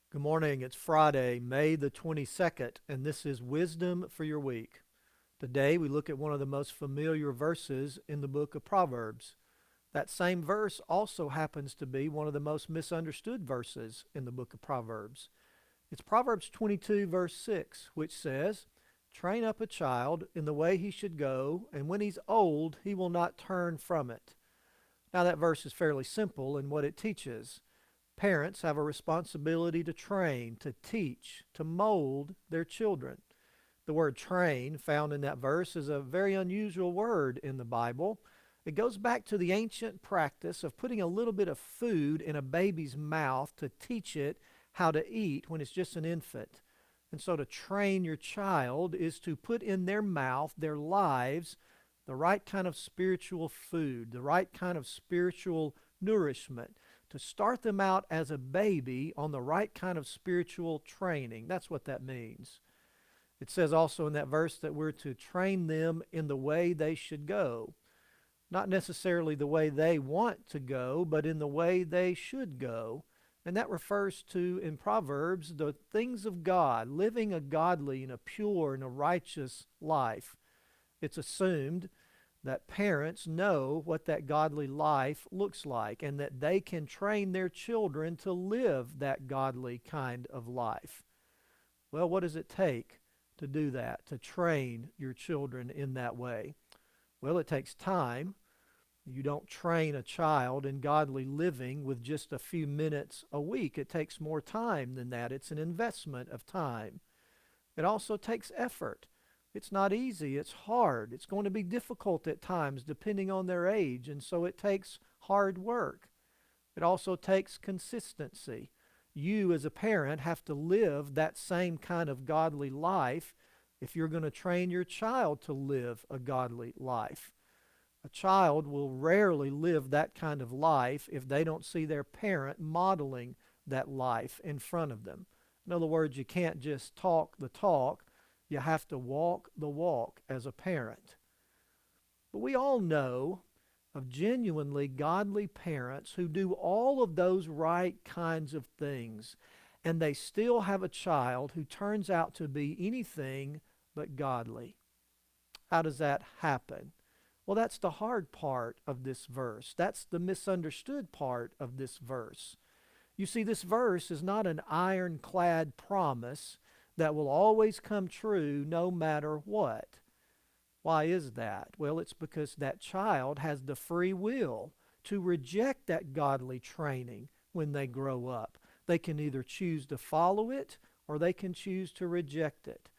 Good morning. It's Friday, May the 22nd, and this is Wisdom for Your Week. Today we look at one of the most familiar verses in the book of Proverbs. That same verse also happens to be one of the most misunderstood verses in the book of Proverbs. It's Proverbs 22, verse 6, which says, "Train up a child in the way he should go, and when he's old, he will not turn from it." Now, that verse is fairly simple in what it teaches. Parents have a responsibility to train, to teach, to mold their children. The word train, found in that verse, is a very unusual word in the Bible. It goes back to the ancient practice of putting a little bit of food in a baby's mouth to teach it how to eat when it's just an infant. And so to train your child is to put in their mouth, their lives, the right kind of spiritual food, the right kind of spiritual nourishment, to start them out as a baby on the right kind of spiritual training. That's what that means. It says also in that verse that we're to train them in the way they should go. Not necessarily the way they want to go, but in the way they should go. And that refers to, in Proverbs, the things of God, living a godly and a pure and a righteous life. It's assumed that parents know what that godly life looks like and that they can train their children to live that godly kind of life. Well, what does it take to do that, to train your children in that way? Well, it takes time. You don't train a child in godly living with just a few minutes a week. It takes more time than that. It's an investment of time. It also takes effort. It's not easy. It's hard. It's going to be difficult at times depending on their age, and so it takes hard work. It also takes consistency. You as a parent have to live that same kind of godly life if you're going to train your child to live a godly life. A child will rarely live that kind of life if they don't see their parent modeling that life in front of them. In other words, you can't just talk the talk. You have to walk the walk as a parent. But we all know of genuinely godly parents who do all of those right kinds of things, and they still have a child who turns out to be anything but godly. How does that happen? Well, that's the hard part of this verse. That's the misunderstood part of this verse. You see, this verse is not an ironclad promise that will always come true no matter what. Why is that? Well, it's because that child has the free will to reject that godly training when they grow up. They can either choose to follow it or they can choose to reject it.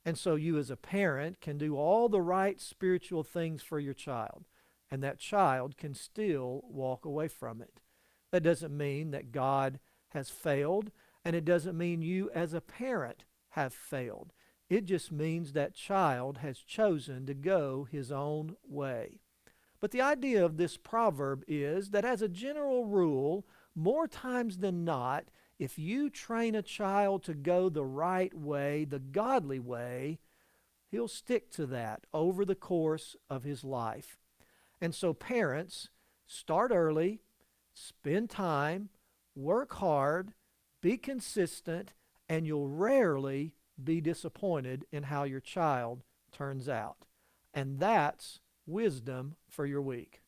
And so you as a parent can do all the right spiritual things for your child, and that child can still walk away from it. That doesn't mean that God has failed, and it doesn't mean you as a parent have failed. It just means that child has chosen to go his own way. But the idea of this proverb is that as a general rule, more times than not, if you train a child to go the right way, the godly way, he'll stick to that over the course of his life. And so parents, start early, spend time, work hard, be consistent, and you'll rarely be disappointed in how your child turns out. And that's wisdom for your week.